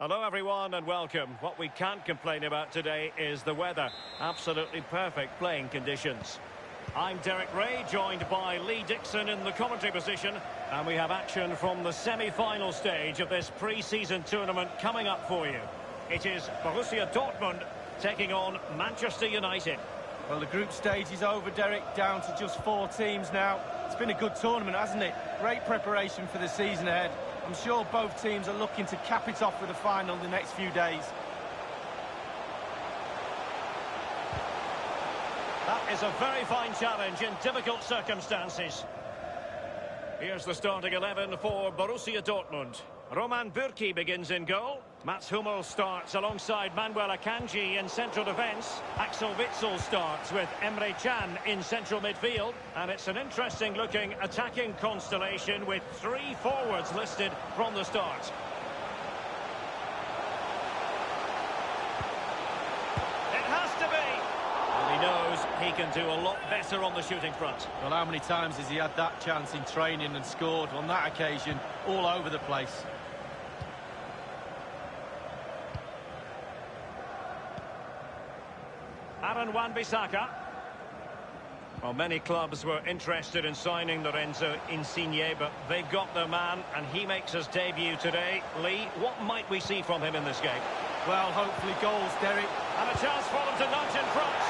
Hello everyone and welcome. What we can't complain about today is the weather. Absolutely perfect playing conditions. I'm Derek Ray, joined by Lee Dixon in the commentary position. And we have action from the semi-final stage of this pre-season tournament coming up for you. It is Borussia Dortmund taking on Manchester United. Well, the group stage is over, Derek, down to just 4 teams now. It's been a good tournament, hasn't it? Great preparation for the season ahead. I'm sure both teams are looking to cap it off with a final in the next few days. That is a very fine challenge in difficult circumstances. Here's the starting 11 for Borussia Dortmund. Roman Bürki begins in goal. Mats Hummels starts alongside Manuel Akanji in central defence. Axel Witsel starts with Emre Can in central midfield. And it's an interesting looking attacking constellation with 3 forwards listed from the start. It has to be! And he knows he can do a lot better on the shooting front. Well, how many times has he had that chance in training and scored on that occasion all over the place? Aaron Wan-Bissaka. Well, many clubs were interested in signing Lorenzo Insigne, but they've got their man, and he makes his debut today. Lee, what might we see from him in this game? Well, hopefully goals, Derek. And a chance for them to nudge in front.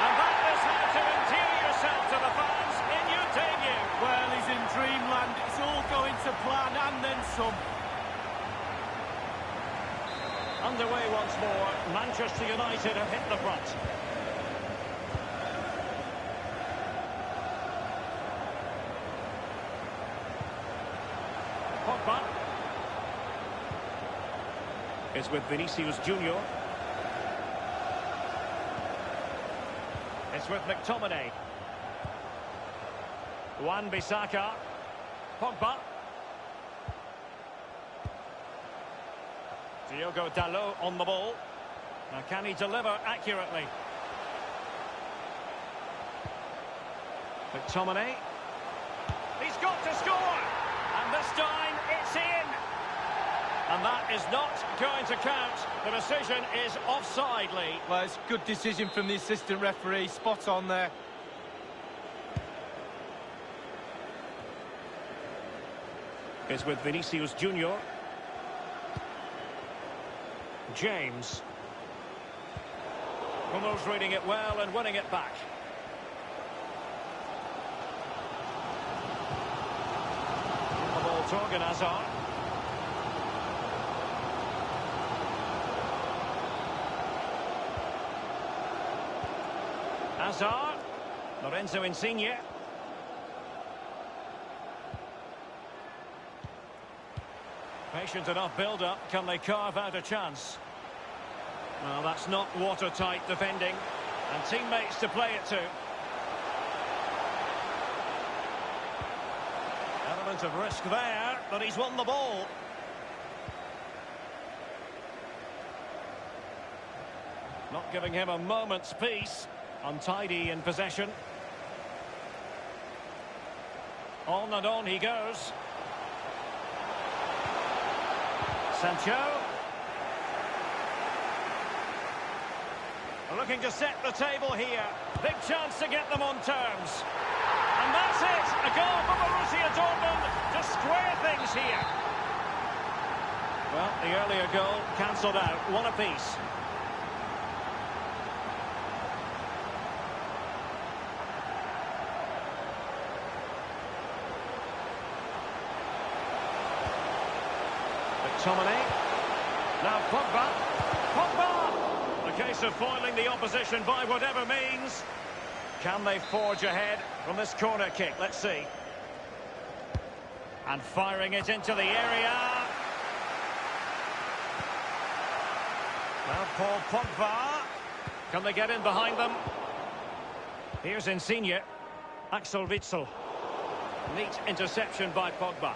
And that is how to endear yourself to the fans in your debut. Well, he's in dreamland. It's all going to plan and then some. Underway once more. Manchester United have hit the front. Pogba. It's with Vinicius Junior. It's with McTominay. Wan-Bissaka. Pogba. Diogo Dalot on the ball. Now can he deliver accurately? McTominay. He's got to score! And this time it's in! And that is not going to count. The decision is offside, Lee. Well, it's a good decision from the assistant referee. Spot on there. It's with Vinicius Junior. James. Hummels reading it well and winning it back. The ball, Torgan Hazard. Hazard. Lorenzo Insigne. Patient enough build-up. Can they carve out a chance? Well, that's not watertight defending. And teammates to play it to. Element of risk there, but he's won the ball. Not giving him a moment's peace. Untidy in possession. On and on he goes. Sancho. Looking to set the table here. Big chance to get them on terms. And that's it. A goal for Borussia Dortmund to square things here. Well, the earlier goal cancelled out. One apiece. McTominay. Now Pogba. Pogba! A case of foiling the opposition by whatever means. Can they forge ahead from this corner kick? Let's see. And firing it into the area. Now Paul Pogba. Can they get in behind them? Here's Insigne. Axel Witsel. Neat interception by Pogba.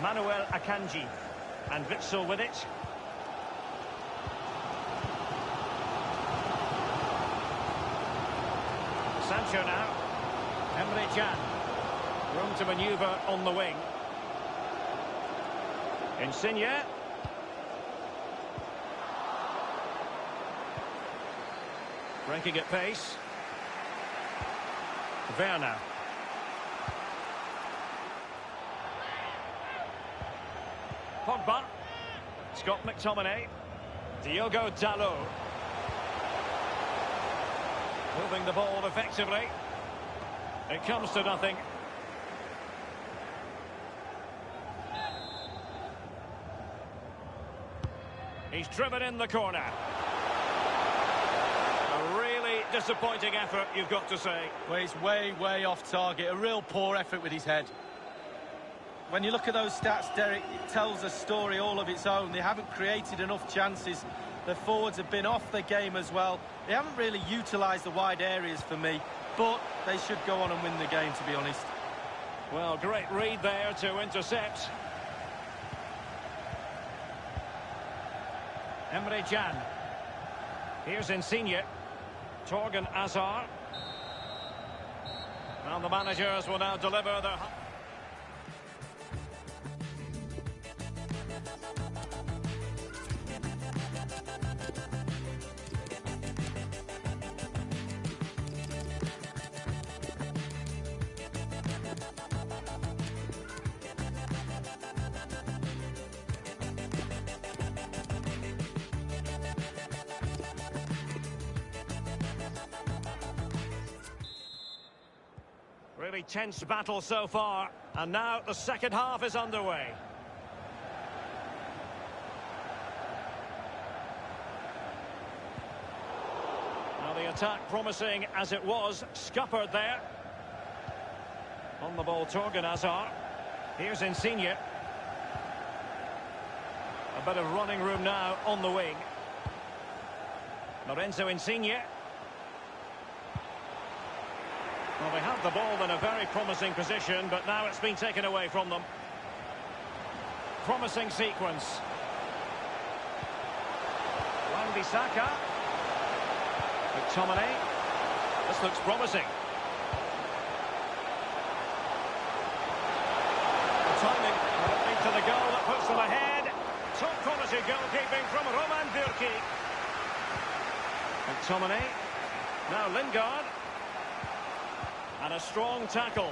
Manuel Akanji. And Witsel with it. Sancho now. Emre Can. Room to manoeuvre on the wing. Insigne. Breaking at pace. Werner. Pogba. Scott McTominay. Diogo Dalot. Moving the ball effectively. It comes to nothing. He's driven in the corner. A really disappointing effort, you've got to say. Well, he's way, way off target. A real poor effort with his head. When you look at those stats, Derek, it tells a story all of its own. They haven't created enough chances. Their forwards have been off the game as well. They haven't really utilised the wide areas for me, but they should go on and win the game, to be honest. Well, great read there to intercept. Emre Can. Here's Insigne. Torgan Hazard. And the managers will now deliver their... very tense battle so far, and now the second half is underway. Now the attack promising as it was, scuppered there. On the ball, Torgan Hazard. Here's Insigne. A bit of running room now on the wing. Lorenzo Insigne. Well, they have the ball in a very promising position, but now it's been taken away from them. Promising sequence. Wan-Bissaka. McTominay. This looks promising. The timing will lead to the goal that puts them ahead. Top quality goalkeeping from Roman Bürki. McTominay. Now Lingard. And a strong tackle.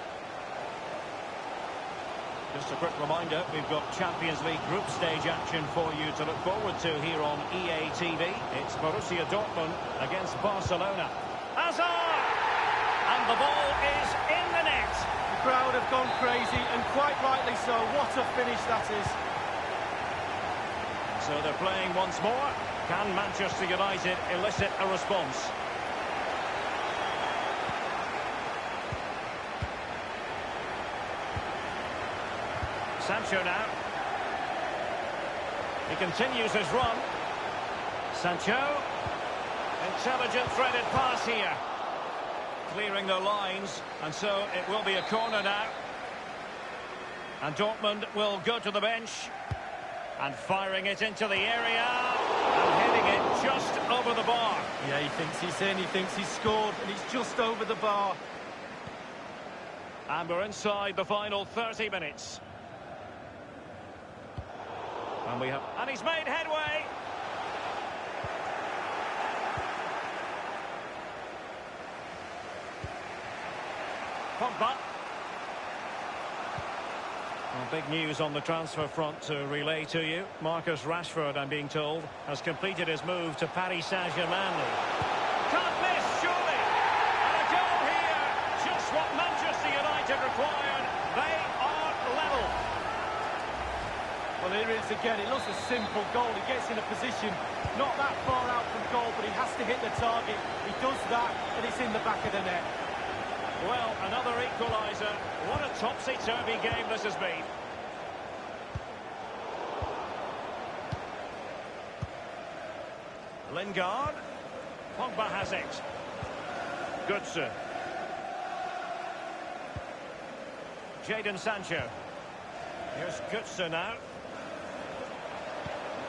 Just a quick reminder, we've got Champions League group stage action for you to look forward to here on EA TV. It's Borussia Dortmund against Barcelona. Hazard! And the ball is in the net. The crowd have gone crazy, and quite rightly so. What a finish that is. So they're playing once more. Can Manchester United elicit a response? Sancho now. He continues his run. Sancho. Intelligent threaded pass here. Clearing the lines, and so it will be a corner now. And Dortmund will go to the bench. And firing it into the area. And heading it just over the bar. Yeah, he thinks he's in, he thinks he's scored, and he's just over the bar. And we're inside the final 30 minutes. And he's made headway. Pogba. Well, big news on the transfer front to relay to you. Marcus Rashford, I'm being told, has completed his move to Paris Saint-Germain. Can't miss, surely. And a goal here. Just what Manchester United required. They are level. Well, here it is again. It looks a simple goal. He gets in a position not that far out from goal, but he has to hit the target. He does that, and it's in the back of the net. Well, another equaliser. What a topsy-turvy game this has been. Lingard. Pogba has it. Goodson. Jadon Sancho. Here's Goodson now.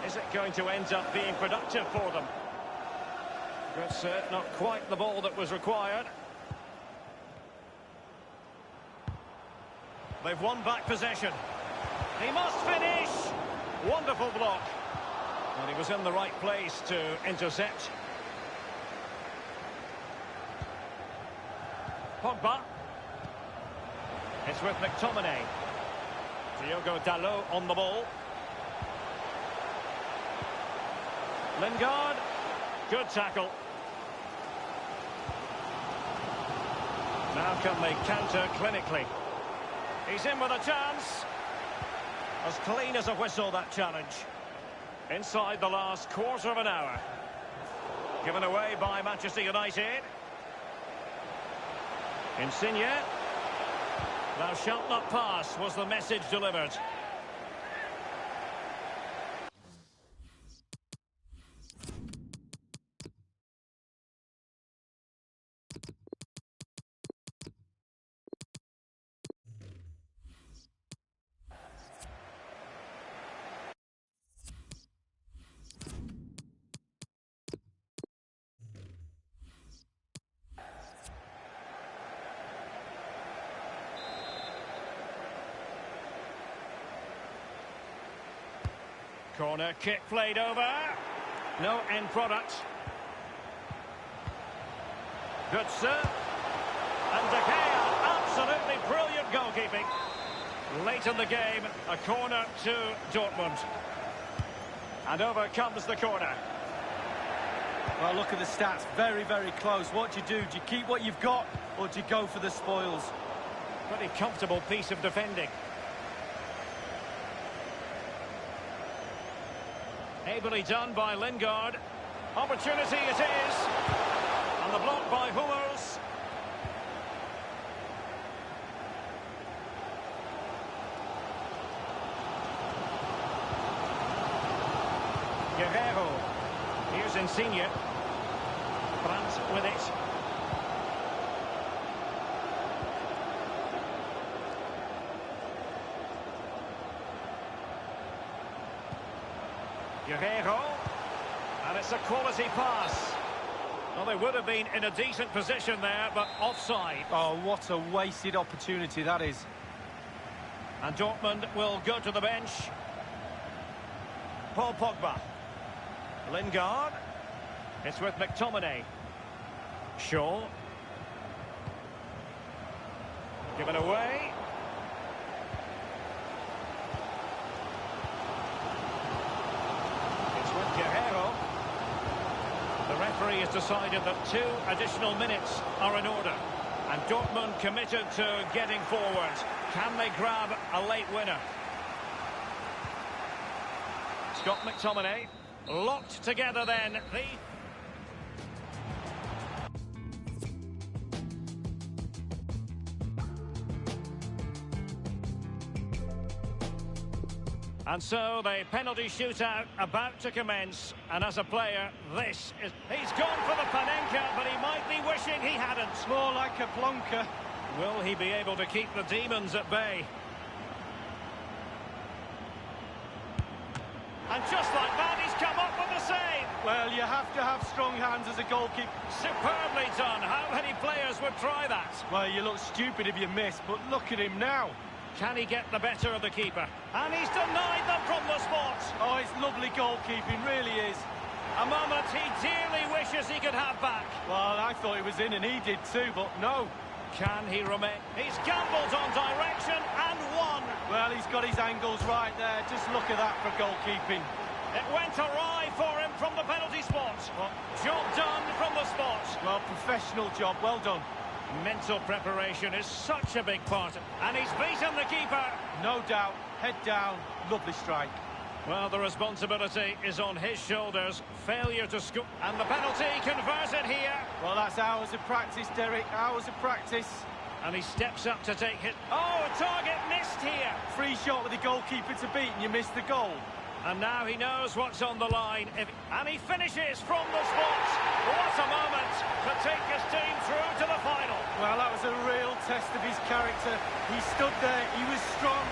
Is it going to end up being productive for them? Goodson, not quite the ball that was required. They've won back possession. He must finish. Wonderful block. And he was in the right place to intercept. Pogba. It's with McTominay. Diogo Dalot on the ball. Lingard. Good tackle. Now can they counter clinically? He's in with a chance. As clean as a whistle, that challenge. Inside the last quarter of an hour. Given away by Manchester United. Insigne. Thou shalt not pass, was the message delivered. Corner kick played over. No end product. Goodson. And De Gea, absolutely brilliant goalkeeping. Late in the game, a corner to Dortmund. And over comes the corner. Well, look at the stats. Very, very close. What do you do? Do you keep what you've got, or do you go for the spoils? Pretty comfortable piece of defending. Ably done by Lingard. Opportunity it is. And the block by Hummels. Guerrero. Here's Insigne. France with it. Guerrero. And it's a quality pass. Well, they would have been in a decent position there, but offside. Oh, what a wasted opportunity that is. And Dortmund will go to the bench. Paul Pogba. Lingard. It's with McTominay. Shaw. Given away. It's with Guerrero. The referee has decided that 2 additional minutes are in order. And Dortmund committed to getting forward. Can they grab a late winner? Scott McTominay. Locked together then. And so the penalty shootout about to commence. And as a player, this is... He's gone for the Panenka, but he might be wishing he hadn't. More like a plonker. Will he be able to keep the demons at bay? And just like that, he's come up with the save. Well, you have to have strong hands as a goalkeeper. Superbly done. How many players would try that? Well, you look stupid if you miss, but look at him now. Can he get the better of the keeper? And he's denied them from the spot. Oh, it's lovely goalkeeping, really is. A moment he dearly wishes he could have back. Well, I thought he was in and he did too, but no. Can he remain? He's gambled on direction and won. Well, he's got his angles right there. Just look at that for goalkeeping. It went awry for him from the penalty spot. Well, job done from the spot. Well, professional job. Well done. Mental preparation is such a big part. And he's beaten the keeper. No doubt. Head down. Lovely strike. Well, the responsibility is on his shoulders. Failure to score. And the penalty converted here. Well, that's hours of practice, Derek. Hours of practice. And he steps up to take his... Oh, target missed here. Free shot with the goalkeeper to beat and you missed the goal. And now he knows what's on the line. And he finishes from the spot. What a moment to take his team through to the final. Well, that was a real test of his character. He stood there. He was strong.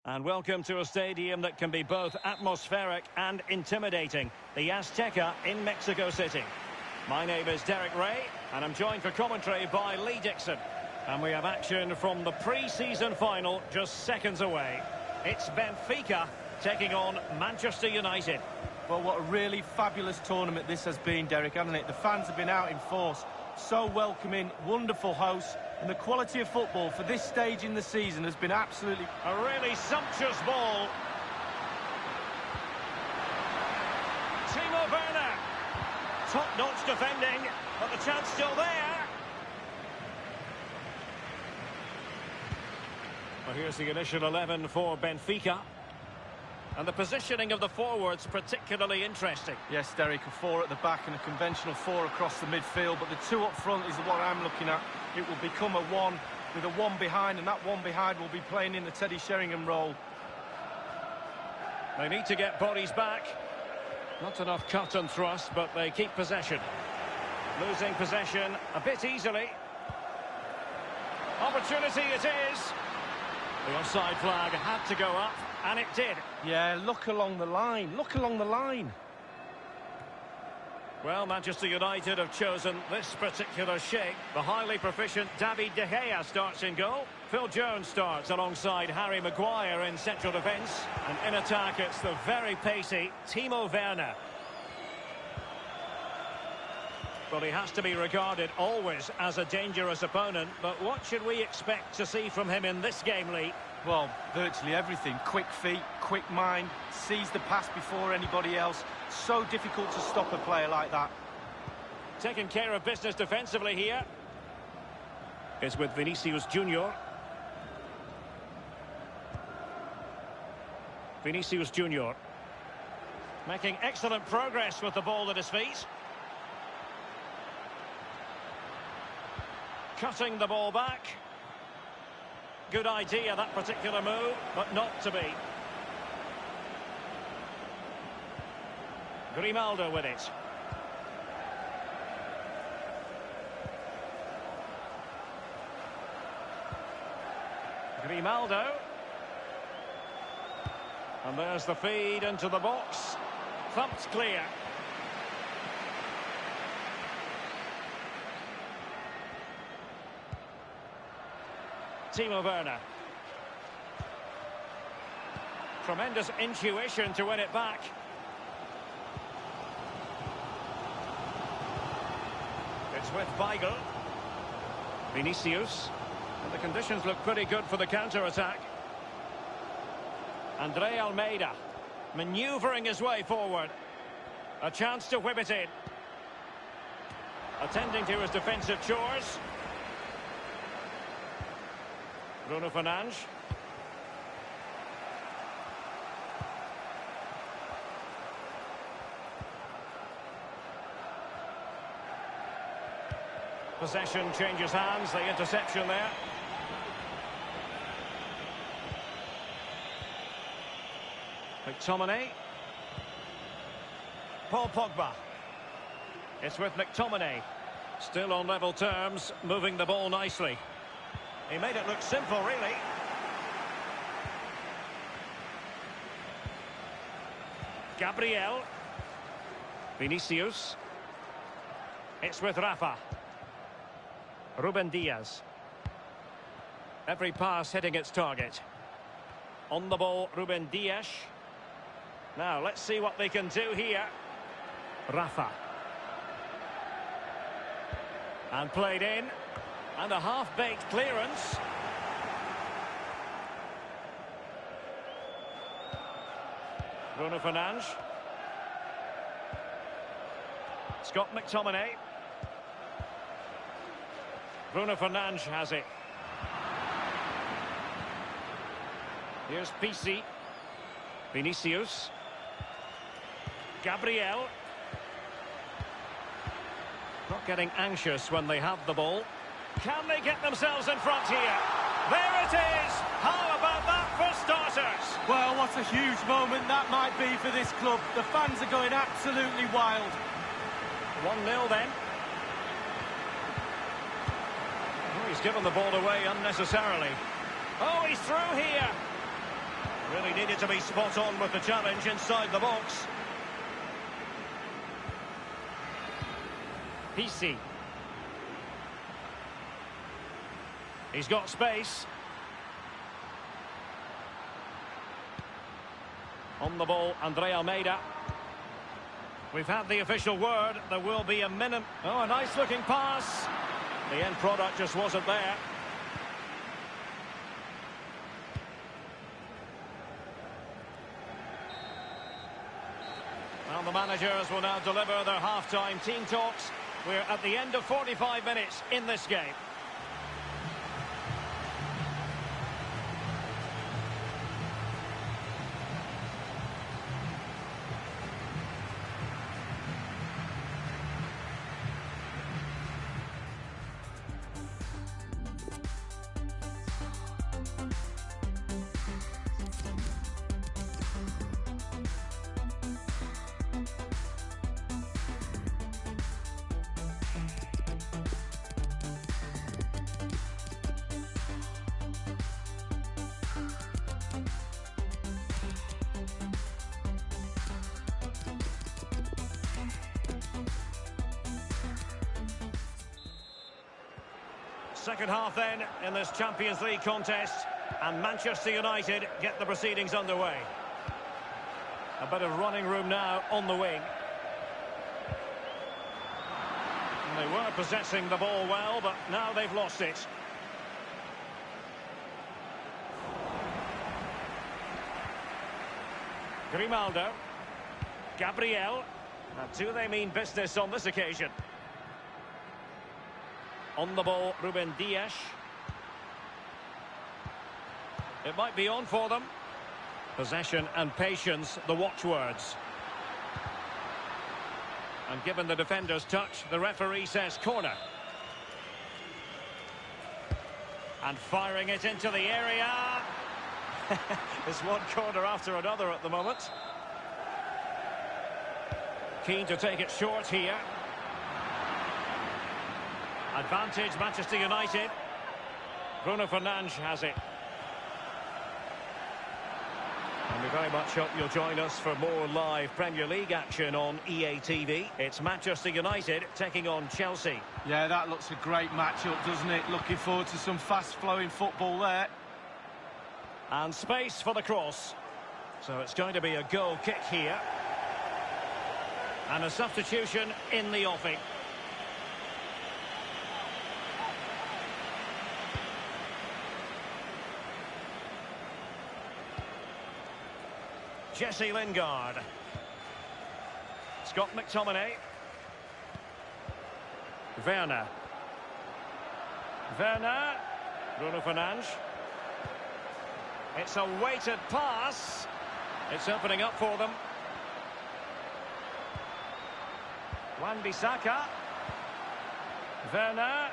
And welcome to a stadium that can be both atmospheric and intimidating. The Azteca in Mexico City. My name is Derek Ray, and I'm joined for commentary by Lee Dixon. And we have action from the pre-season final just seconds away. It's Benfica taking on Manchester United. Well, what a really fabulous tournament this has been, Derek, hasn't it? The fans have been out in force. So welcoming, wonderful hosts. And the quality of football for this stage in the season has been absolutely... A really sumptuous ball. Timo Werner. Top-notch defending, but the chance still there. Well, here's the initial 11 for Benfica. And the positioning of the forwards particularly interesting. Yes, Derek, a 4 at the back and a conventional 4 across the midfield, but the 2 up front is what I'm looking at. It will become a 1 with a 1 behind, and that 1 behind will be playing in the Teddy Sheringham role. They need to get bodies back. Not enough cut and thrust, but they keep possession. Losing possession a bit easily. Opportunity it is. The offside flag had to go up, and it did. Yeah, look along the line. Look along the line. Well, Manchester United have chosen this particular shape. The highly proficient David De Gea starts in goal. Phil Jones starts alongside Harry Maguire in central defence. And in attack, it's the very pacey Timo Werner. Well, he has to be regarded always as a dangerous opponent. But what should we expect to see from him in this game, Lee? Well, virtually everything. Quick feet, quick mind, sees the pass before anybody else. So difficult to stop a player like that. Taking care of business defensively here. It's with Vinicius Junior. Vinicius Junior. Making excellent progress with the ball at his feet. Cutting the ball back. Good idea, that particular move, but not to be. Grimaldo with it. Grimaldo. And there's the feed into the box. Thumped clear. Timo Werner. Tremendous intuition to win it back. It's with Weigl. Vinicius. And the conditions look pretty good for the counter-attack. Andre Almeida. Manoeuvring his way forward. A chance to whip it in. Attending to his defensive chores. Bruno Fernandes. Possession changes hands, the interception there. McTominay. Paul Pogba. It's with McTominay. Still on level terms, moving the ball nicely. He made it look simple, really. Gabriel. Vinicius. It's with Rafa. Ruben Diaz. Every pass hitting its target. On the ball, Ruben Diaz. Now, let's see what they can do here. Rafa. And played in. And a half-baked clearance. Bruno Fernandes. Scott McTominay. Bruno Fernandes has it. Here's PC. Vinicius. Gabriel. Not getting anxious when they have the ball. Can they get themselves in front here? There it is! How about that for starters? Well, what a huge moment that might be for this club. The fans are going absolutely wild. 1-0 then. Oh, he's given the ball away unnecessarily. Oh, he's through here. Really needed to be spot on with the challenge inside the box. PC. He's got space. On the ball, Andre Almeida. We've had the official word. There will be a minimum. Oh, a nice-looking pass. The end product just wasn't there. Well, the managers will now deliver their half-time team talks. We're at the end of 45 minutes in this game. Second half then in this Champions League contest, and Manchester United get the proceedings underway. A bit of running room now on the wing. And they were possessing the ball well, but now they've lost it. Grimaldo. Gabriel. Now, do they mean business on this occasion? On the ball, Ruben Diaz. It might be on for them. Possession and patience, the watchwords. And given the defender's touch, the referee says corner. And firing it into the area. It's one corner after another at the moment. Keen to take it short here. Advantage Manchester United. Bruno Fernandes has it. And we very much hope you'll join us for more live Premier League action on EA TV. It's Manchester United taking on Chelsea. Yeah, that looks a great matchup, doesn't it? Looking forward to some fast-flowing football there. And space for the cross. So it's going to be a goal kick here. And a substitution in the offing. Jesse Lingard. Scott McTominay. Werner. Bruno Fernandes. It's a weighted pass. It's opening up for them. Wan-Bissaka. Werner.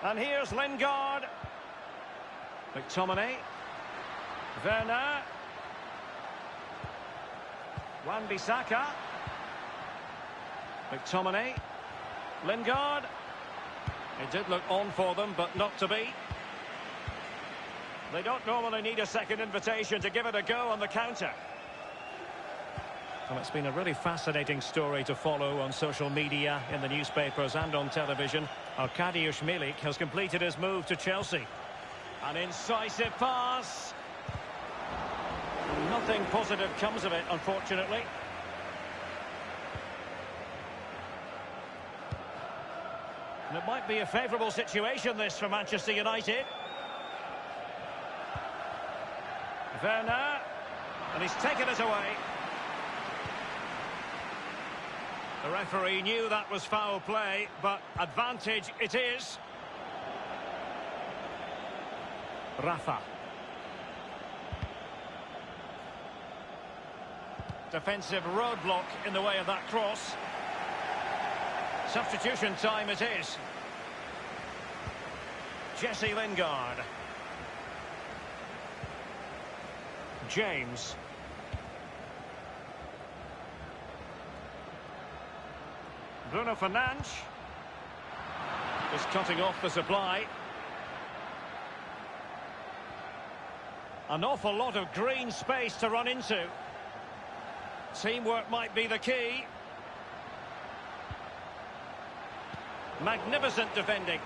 And here's Lingard. McTominay. Werner. Wan-Bissaka. McTominay. Lingard. It did look on for them, but not to be. They don't normally need a second invitation to give it a go on the counter. Well, it's been a really fascinating story to follow on social media, in the newspapers and on television. Arkadiusz Milik has completed his move to Chelsea. An incisive pass. Nothing positive comes of it, unfortunately. And it might be a favourable situation, this, for Manchester United. Werner. And he's taken it away. The referee knew that was foul play, but advantage it is. Rafa. Defensive roadblock in the way of that cross. Substitution time it is. Jesse Lingard. James. Bruno Fernandes is cutting off the supply. An awful lot of green space to run into. Teamwork might be the key. Magnificent defending.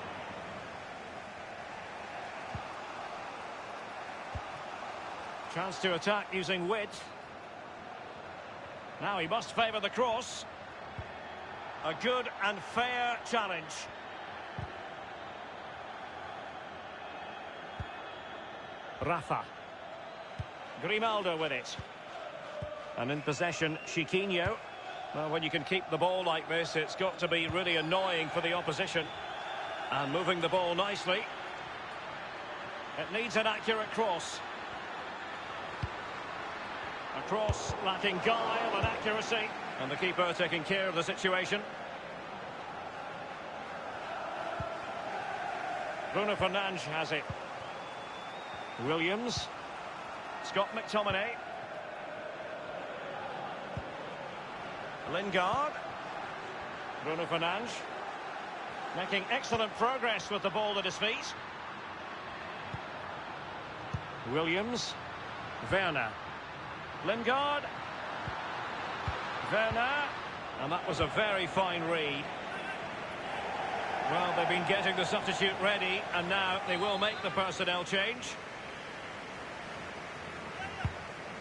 Chance to attack using width. Now he must favour the cross. A good and fair challenge. Rafa. Grimaldo with it. And in possession, Chiquinho. Well, when you can keep the ball like this, it's got to be really annoying for the opposition. And moving the ball nicely. It needs an accurate cross. A cross lacking guile and accuracy. And the keeper taking care of the situation. Bruno Fernandes has it. Williams. Scott McTominay. Lingard. Bruno Fernandes. Making excellent progress with the ball at his feet. Williams. Werner. Lingard. Werner. And that was a very fine read. Well, they've been getting the substitute ready, and now they will make the personnel change.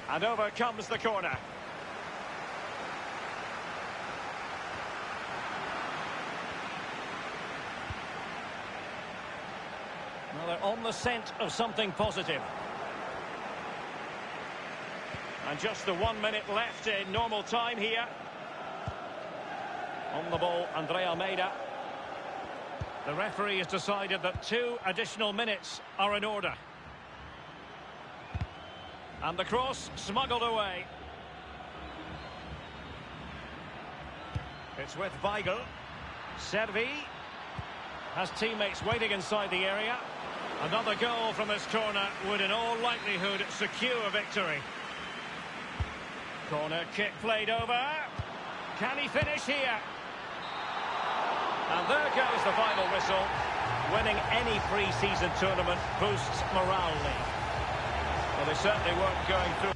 And over comes the corner. Well, they're on the scent of something positive. And just the 1 minute left in normal time here. On the ball, Andre Almeida. The referee has decided that 2 additional minutes are in order. And the cross smuggled away. It's with Weigl. Servi has teammates waiting inside the area. Another goal from this corner would in all likelihood secure victory. Corner kick played over. Can he finish here? And there goes the final whistle. Winning any pre-season tournament boosts morale. Well, they certainly weren't going through.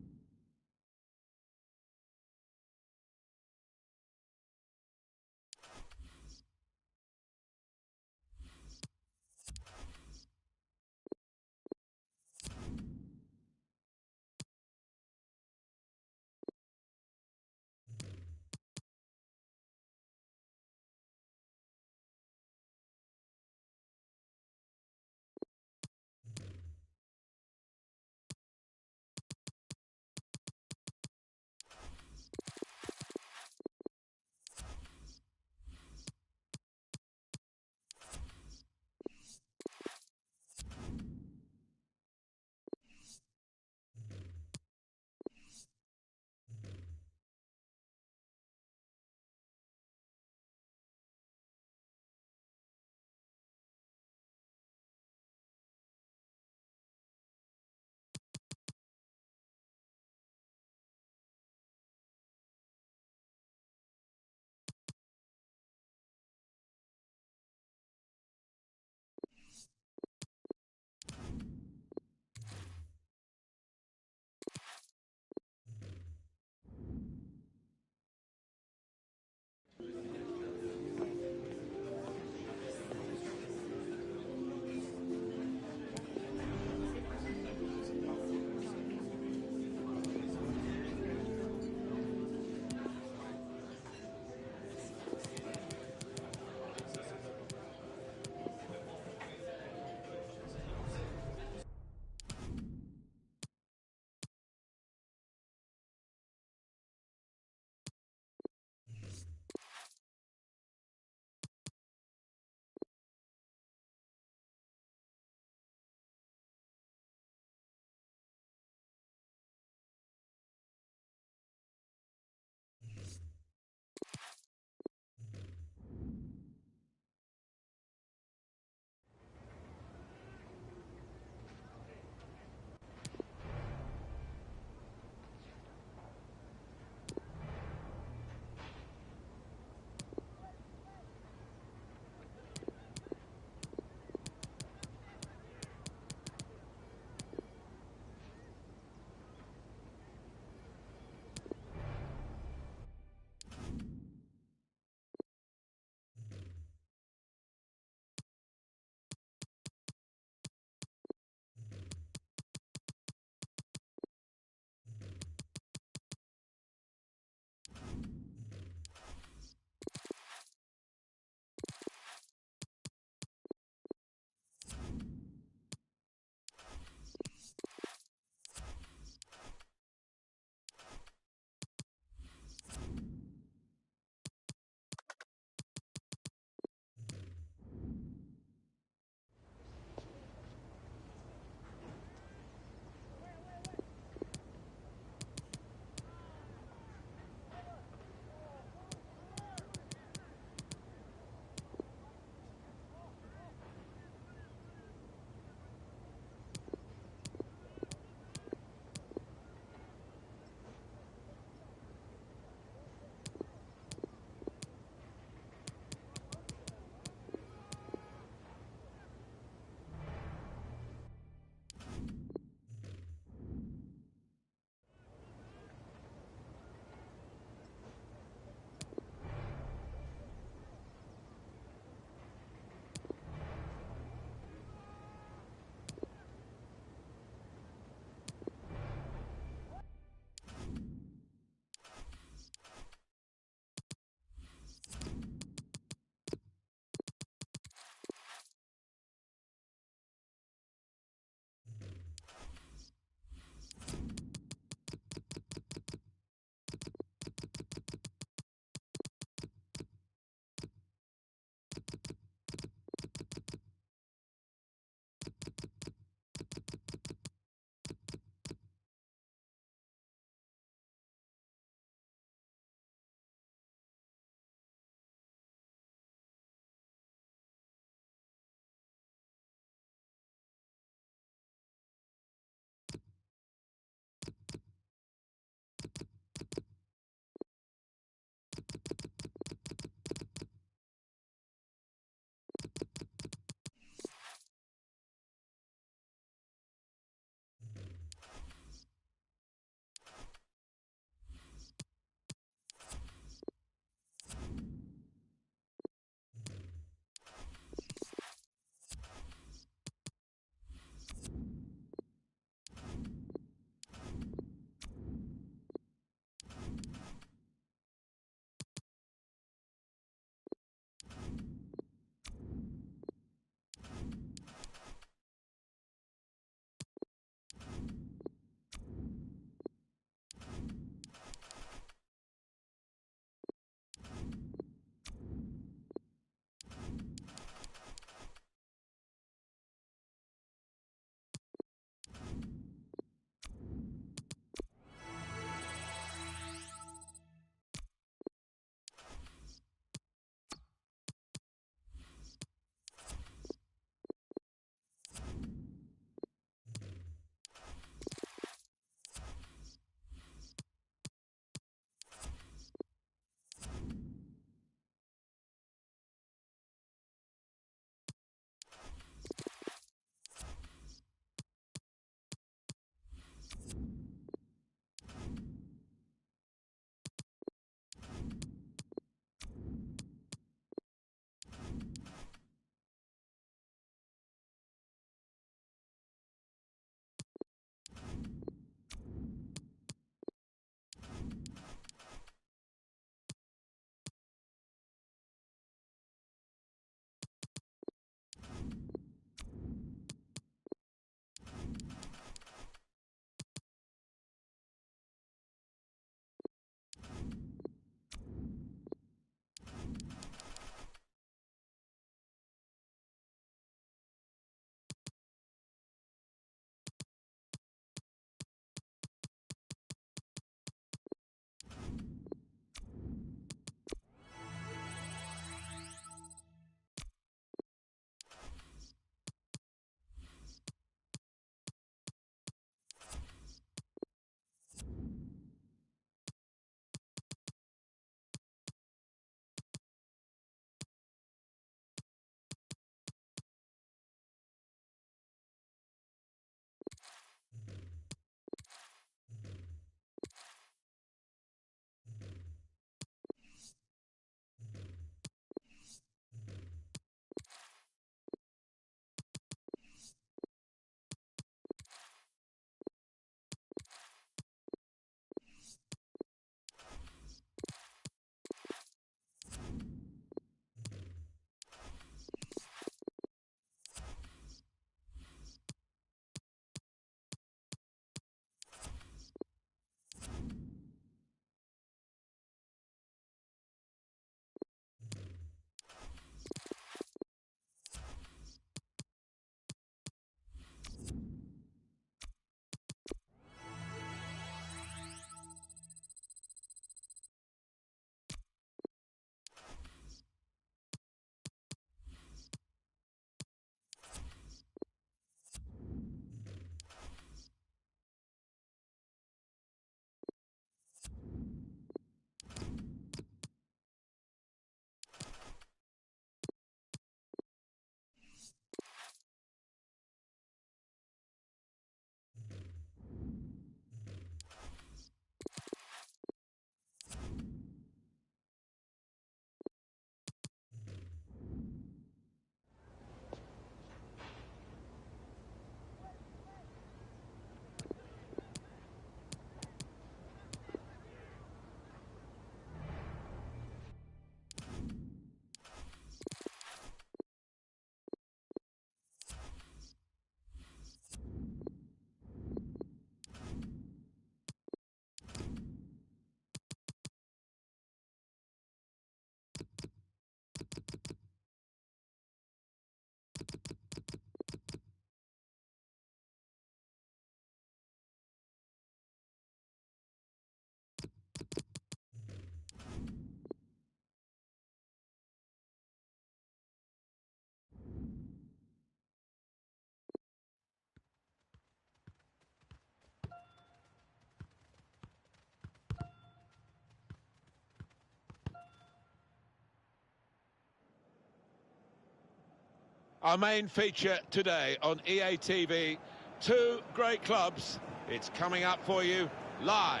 Our main feature today on EA TV, two great clubs. It's coming up for you live.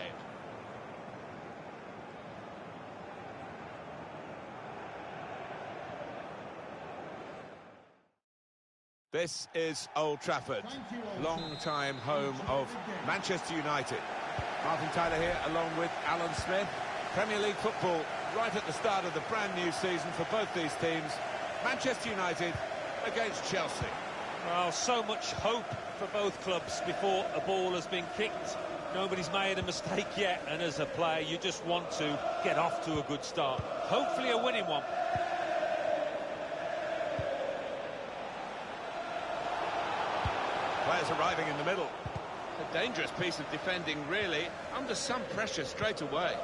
This is Old Trafford, long-time home of Manchester United. Martin Tyler here, along with Alan Smith. Premier League football right at the start of the brand new season for both these teams. Manchester United against Chelsea. Well, so much hope for both clubs before a ball has been kicked. Nobody's made a mistake yet, and as a player, you just want to get off to a good start. Hopefully a winning one. Players arriving in the middle. A dangerous piece of defending, really, under some pressure straight away.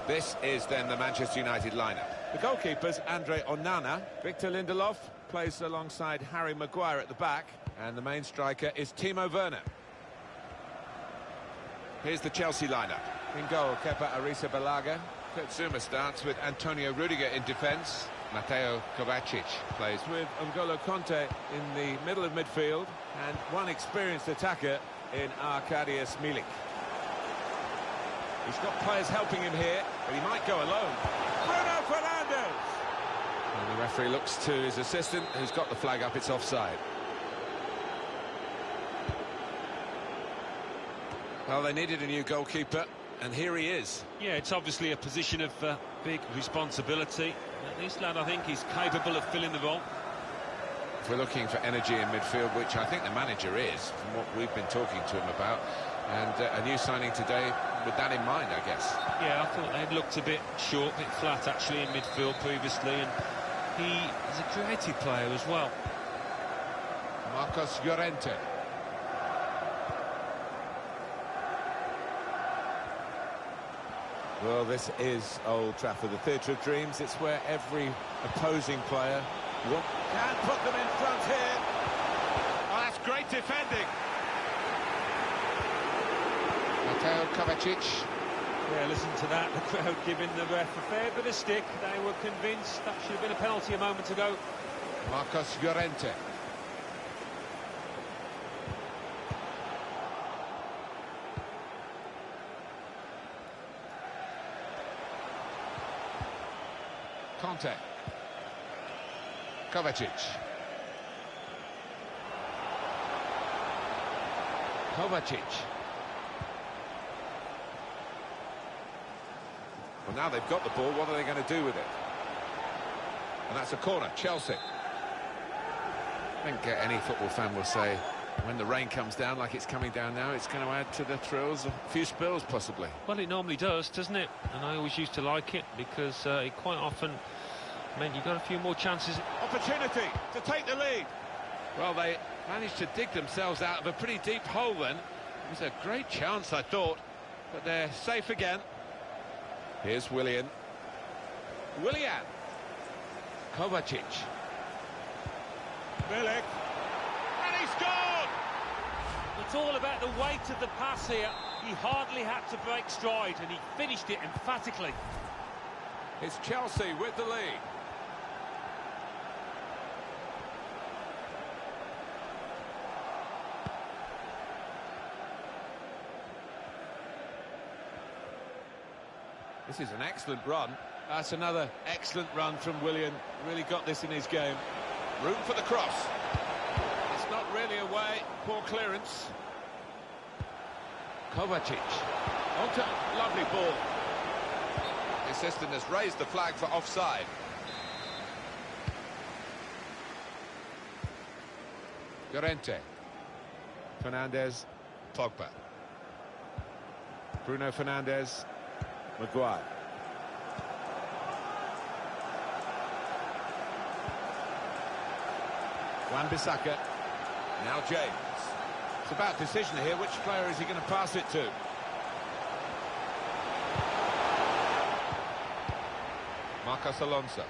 This is then the Manchester United lineup. The goalkeepers, Andre Onana. Victor Lindelof plays alongside Harry Maguire at the back. And the main striker is Timo Werner. Here's the Chelsea lineup. In goal, Kepa Arrizabalaga. Kurt Zouma starts with Antonio Rudiger in defence. Mateo Kovacic plays with N'Golo Conte in the middle of midfield. And one experienced attacker in Arkadiusz Milik. He's got players helping him here, but he might go alone. Bruno Fernandes! And the referee looks to his assistant, who's got the flag up. It's offside. Well, they needed a new goalkeeper, and here he is. Yeah, it's obviously a position of big responsibility. This lad, I think, is capable of filling the role. If we're looking for energy in midfield, which I think the manager is, from what we've been talking to him about, and a new signing today with that in mind, I guess. Yeah, I thought they'd looked a bit short, a bit flat, actually, in midfield previously, and he is a creative player as well. Marcos Llorente. Well, this is Old Trafford, the theatre of dreams. It's where every opposing player can put them in front here. Oh, that's great defending. Mateo Kovacic. Yeah, listen to that. The crowd giving the ref a fair bit of stick. They were convinced that should have been a penalty a moment ago. Marcos Llorente. Conte. Kovacic. Kovacic. Well, now they've got the ball, what are they going to do with it? And that's a corner, Chelsea. I think any football fan will say, when the rain comes down like it's coming down now, it's going to add to the thrills, a few spills possibly. Well, it normally does, doesn't it? And I always used to like it because it quite often meant you got a few more chances. Opportunity to take the lead. Well, they managed to dig themselves out of a pretty deep hole then. It was a great chance, I thought, but they're safe again. Here's Willian. Kovacic. Milik. And he scored! It's all about the weight of the pass here. He hardly had to break stride, and he finished it emphatically. It's Chelsea with the lead. This is an excellent run. That's another excellent run from Willian. Really got this in his game. Room for the cross. It's not really away. Poor clearance. Kovacic. Onto lovely ball. The assistant has raised the flag for offside. Llorente. Fernandes. Pogba. Bruno Fernandes. Maguire. Wan-Bissaka. Now James. It's about decision here. Which player is he going to pass it to? Marcos Alonso.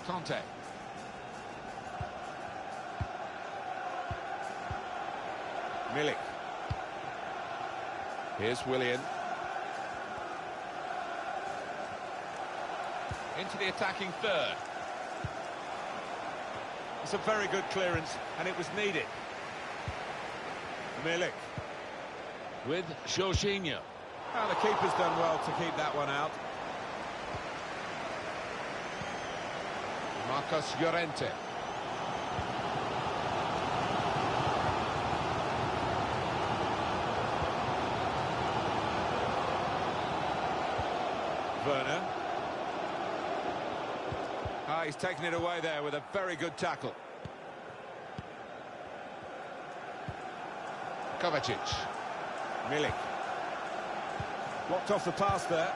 Conte. Milik. Here's Willian. Into the attacking third. That's a very good clearance, and it was needed. Milik. With Jorginho. Well, the keeper's done well to keep that one out. Marcos Llorente. Werner. Ah, he's taken it away there with a very good tackle. Kovacic. Milik. Blocked off the pass there.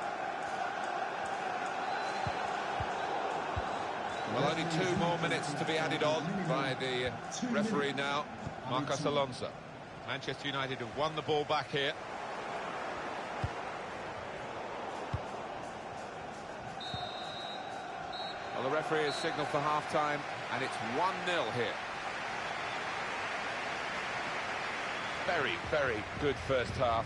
Well, only 2 more minutes to be added on by the referee now, Marcos Alonso. Manchester United have won the ball back here. Well, the referee has signalled for half-time, and it's 1-0 here. Very, very good first half.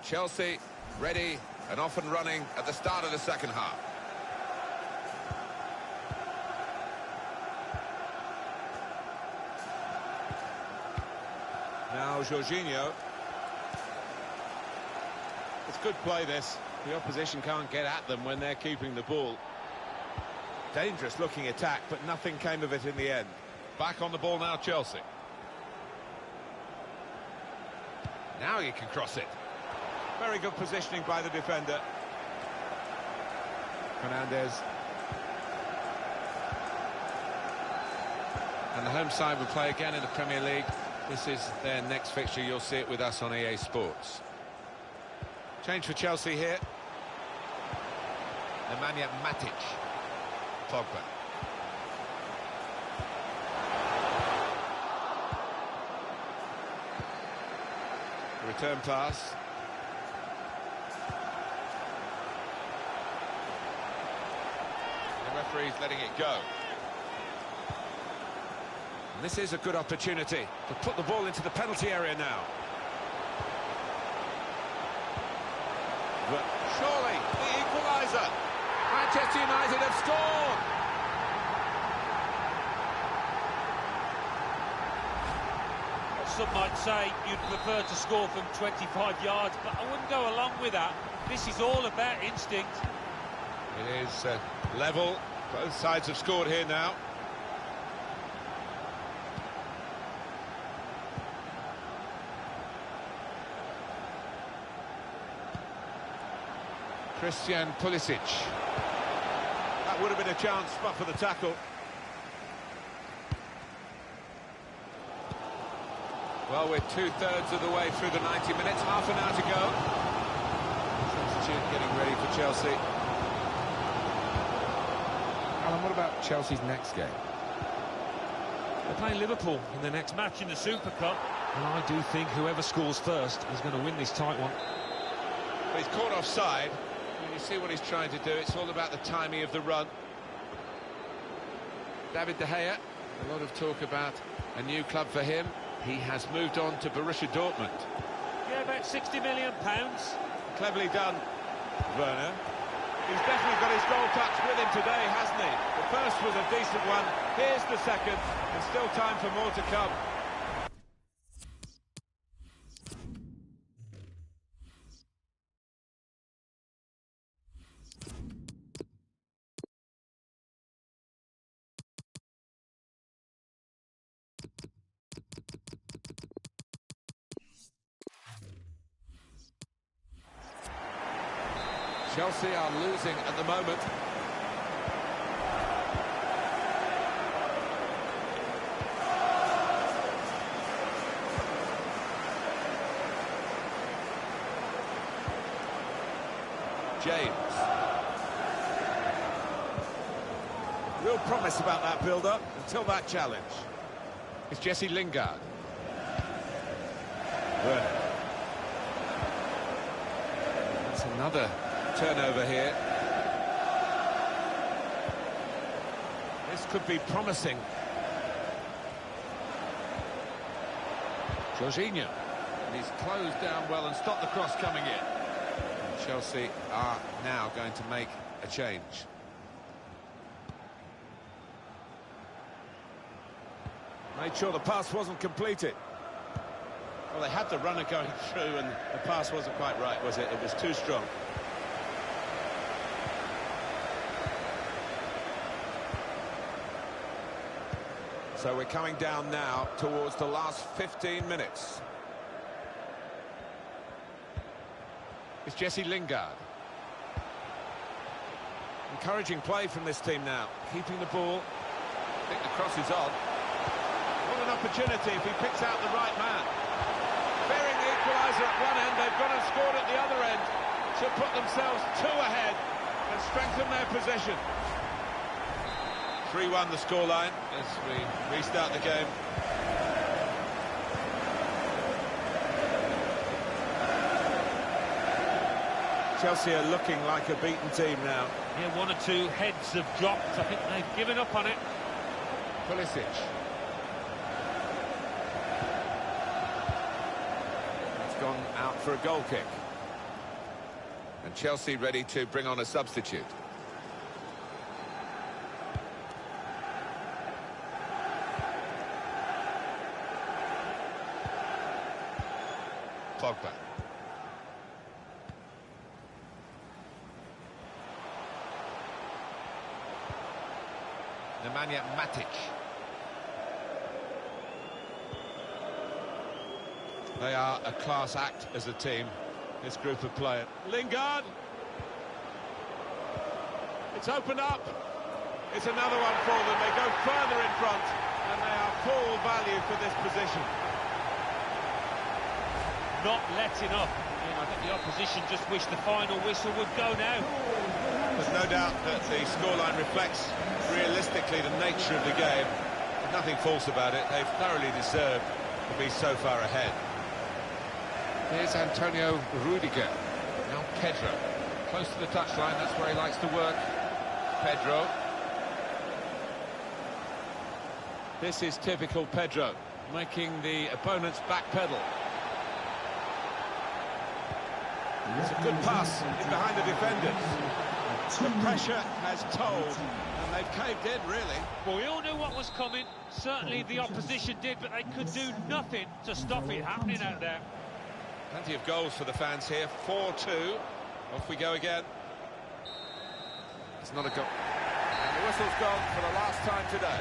Chelsea ready and off and running at the start of the second half. Now Jorginho. It's good play, this. The opposition can't get at them when they're keeping the ball. Dangerous looking attack, but nothing came of it in the end. Back on the ball now, Chelsea. Now you can cross it. Very good positioning by the defender. Fernandez. And the home side will play again in the Premier League. This is their next fixture. You'll see it with us on EA Sports. Change for Chelsea here. Nemanja Matic. Pogba. Return pass. The referee's letting it go. And this is a good opportunity to put the ball into the penalty area now. But surely the equaliser. Manchester United have scored. Some might say you'd prefer to score from 25 yards, but I wouldn't go along with that. This is all about instinct. It is level. Both sides have scored here now. Christian Pulisic. That would have been a chance, but for the tackle. Well, we're 2/3 of the way through the 90 minutes, half an hour to go. Substitute getting ready for Chelsea. Alan, what about Chelsea's next game? They're playing Liverpool in the next match in the Super Cup, and I do think whoever scores first is going to win this tight one. But he's caught offside. When you see what he's trying to do, it's all about the timing of the run. David De Gea, a lot of talk about a new club for him. He has moved on to Borussia Dortmund. Yeah, about £60 million. Cleverly done, Werner. He's definitely got his goal touch with him today, hasn't he? The first was a decent one. Here's the second, and still time for more to come. Chelsea are losing at the moment. James. Real promise about that build-up until that challenge. It's Jesse Lingard. Werner. That's another turnover here. This could be promising. Jorginho. And he's closed down well and stopped the cross coming in. Chelsea are now going to make a change. Made sure the pass wasn't completed. Well, they had the runner going through and the pass wasn't quite right, was it? It was too strong. So we're coming down now towards the last 15 minutes. It's Jesse Lingard. Encouraging play from this team now. Keeping the ball. I think the cross is on. What an opportunity if he picks out the right man. Fearing the equaliser at one end, they've gone and scored at the other end to put themselves 2 ahead and strengthen their position. 3-1 the scoreline as we restart the game. Chelsea are looking like a beaten team now. Yeah, 1 or 2 heads have dropped. I think they've given up on it. Pulisic. It's gone out for a goal kick. And Chelsea ready to bring on a substitute. Pogba. Nemanja Matic. They are a class act as a team, this group of players. Lingard. It's opened up. It's another one for them. They go further in front and they are full value for this position. Not letting up. I think the opposition just wished the final whistle would go now. There's no doubt that the scoreline reflects realistically the nature of the game. There's nothing false about it. They've thoroughly deserved to be so far ahead. Here's Antonio Rudiger. Now Pedro. Close to the touchline, that's where he likes to work. Pedro. This is typical Pedro, making the opponent's backpedal. It's a good pass in behind the defenders. The pressure has told, and they've caved in, really. Well, we all knew what was coming. Certainly the opposition did, but they could do nothing to stop it happening out there. Plenty of goals for the fans here. 4-2. Off we go again. It's not a goal. And the whistle's gone for the last time today.